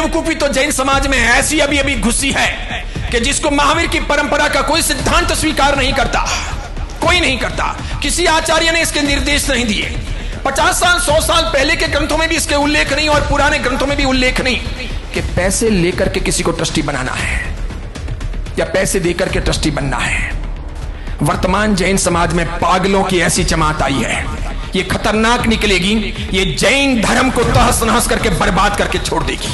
बेवकूफी तो जैन समाज में ऐसी अभी अभी घुसी है कि जिसको महावीर की परंपरा का कोई सिद्धांत स्वीकार नहीं करता, कोई नहीं करता। किसी आचार्य ने इसके निर्देश नहीं दिए। 50 साल 100 साल पहले के ग्रंथों में भी इसके उल्लेख नहीं और पुराने ग्रंथों में भी उल्लेख नहीं कि पैसे लेकर के किसी को ट्रस्टी बनाना है या पैसे देकर के ट्रस्टी बनना है। वर्तमान जैन समाज में पागलों की ऐसी जमात आई है, ये खतरनाक निकलेगी, ये जैन धर्म को तहस नहस करके बर्बाद करके छोड़ देगी।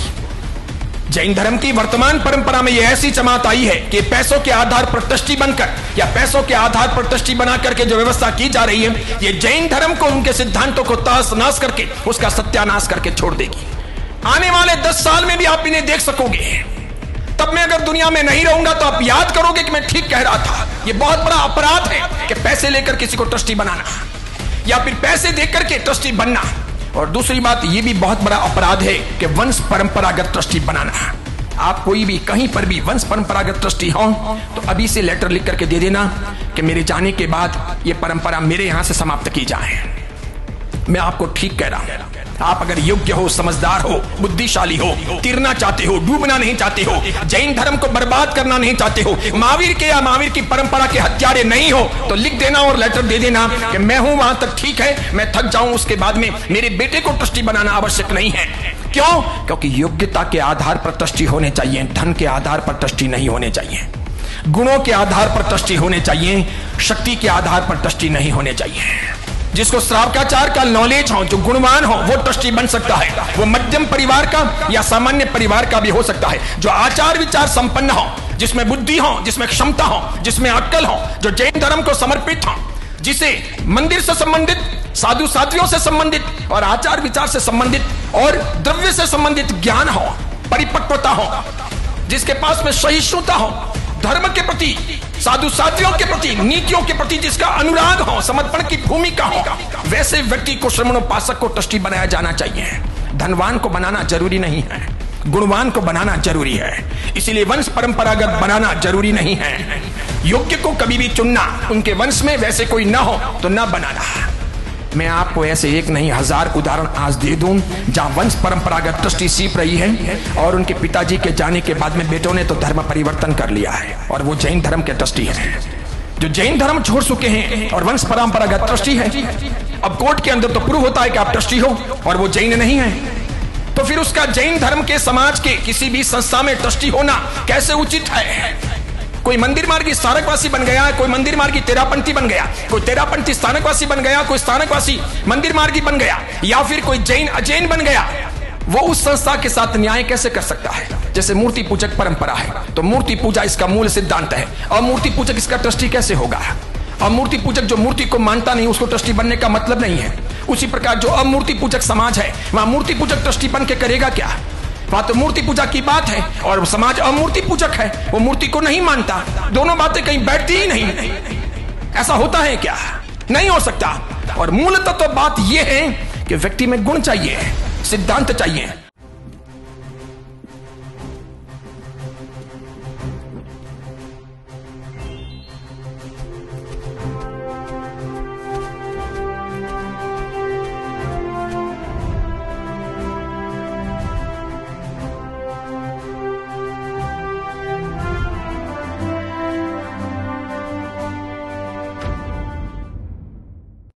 जैन धर्म की वर्तमान परंपरा में ये ऐसी जमात आई है कि पैसों के आधार पर ट्रस्टी बनकर या पैसों के आधार पर ट्रस्टी बना करके जो व्यवस्था की जा रही है, ये जैन धर्म को, उनके सिद्धांतों को तहस नहस करके उसका सत्यानाश करके छोड़ देगी। आने वाले 10 साल में भी आप इन्हें देख सकोगे। तब मैं अगर दुनिया में नहीं रहूंगा तो आप याद करोगे कि मैं ठीक कह रहा था। यह बहुत बड़ा अपराध है कि पैसे लेकर किसी को ट्रस्टी बनाना या फिर पैसे देकर के ट्रस्टी बनना। और दूसरी बात यह भी बहुत बड़ा अपराध है कि वंश परंपरागत ट्रस्टी बनाना। आप कोई भी कहीं पर भी वंश परंपरागत ट्रस्टी हो तो अभी से लेटर लिख करके दे देना कि मेरे जाने के बाद यह परंपरा मेरे यहां से समाप्त की जाए। मैं आपको ठीक कह रहा हूं। आप अगर योग्य हो, समझदार हो, बुद्धिशाली हो, तिरना चाहते हो, डूबना नहीं चाहते हो, जैन धर्म को बर्बाद करना नहीं चाहते हो, महावीर के या महावीर की परंपरा के हत्यारे नहीं हो, तो लिख देना और लेटर दे देना कि मैं हूं वहां तक ठीक है, मैं थक जाऊं, उसके बाद में मेरे बेटे को ट्रस्टी बनाना आवश्यक नहीं है। क्यों? क्योंकि योग्यता के आधार पर ट्रस्टी होने चाहिए, धन के आधार पर ट्रस्टी नहीं होने चाहिए। गुणों के आधार पर ट्रस्टी होने चाहिए, शक्ति के आधार पर ट्रस्टी नहीं होने चाहिए। जिसको श्रावकाचार का नॉलेज हो, जो गुणवान हो, वो ट्रस्टी बन सकता है। वो मध्यम परिवार का या सामान्य परिवार का भी हो सकता है। जो आचार विचार संपन्न हो, जिसमें बुद्धि हो, जिसमें क्षमता हो, जिसमें अक्ल हो, जो जैन धर्म को समर्पित हो, जिसे मंदिर से संबंधित, साधु साध्वियों से संबंधित और आचार विचार से संबंधित और द्रव्य से संबंधित ज्ञान हो, परिपक्वता हो, जिसके पास में सहिष्णुता हो, धर्म के प्रति, साधु साध्वियों के प्रति, नीतियों के प्रति जिसका अनुराग हो, समर्पण की भूमिका हो, वैसे व्यक्ति को, श्रमणोपासक को ट्रस्टी बनाया जाना चाहिए। धनवान को बनाना जरूरी नहीं है, गुणवान को बनाना जरूरी है। इसीलिए वंश परंपरागत बनाना जरूरी नहीं है। योग्य को कभी भी चुनना, उनके वंश में वैसे कोई ना हो तो ना बनाना। मैं आपको ऐसे एक नहीं 1000 उदाहरण आज दे दूं जहां वंश परंपरागत ट्रस्टी सीप रही है और उनके पिताजी के जाने के बाद में बेटों ने तो धर्म परिवर्तन कर लिया है और वो जैन धर्म के ट्रस्टी हैं, जो जैन धर्म छोड़ चुके हैं और वंश परंपरागत ट्रस्टी है। अब कोर्ट के अंदर तो प्रूव होता है कि आप ट्रस्टी हो और वो जैन नहीं है, तो फिर उसका जैन धर्म के समाज के किसी भी संस्था में ट्रस्टी होना कैसे उचित है? कोई मंदिर मार्गी स्थानकवासी बन गया, कोई मंदिर मार्गी तेरापंथी बन गया, कोई तेरापंथी स्थानकवासी बन गया, कोई स्थानकवासी मंदिर मार्गी बन गया, या फिर कोई जैन अजैन बन गया, वो उस संस्था के साथ न्याय कैसे कर सकता है? जैसे मूर्ति पूजक परंपरा है तो मूर्ति पूजा इसका मूल सिद्धांत है, और मूर्ति पूजक इसका ट्रस्टी कैसे होगा? और मूर्ति पूजक जो मूर्ति को मानता नहीं उसको ट्रस्टी बनने का मतलब नहीं है। उसी प्रकार जो अमूर्ति पूजक समाज है वहां मूर्ति पूजक ट्रस्टी बन के करेगा क्या? वहां तो मूर्ति पूजा की बात है और समाज अमूर्ति पूजक है, वो मूर्ति को नहीं मानता। दोनों बातें कहीं बैठती ही नहीं। ऐसा होता है क्या? नहीं हो सकता। और मूलतः तो बात यह है कि व्यक्ति में गुण चाहिए, सिद्धांत चाहिए।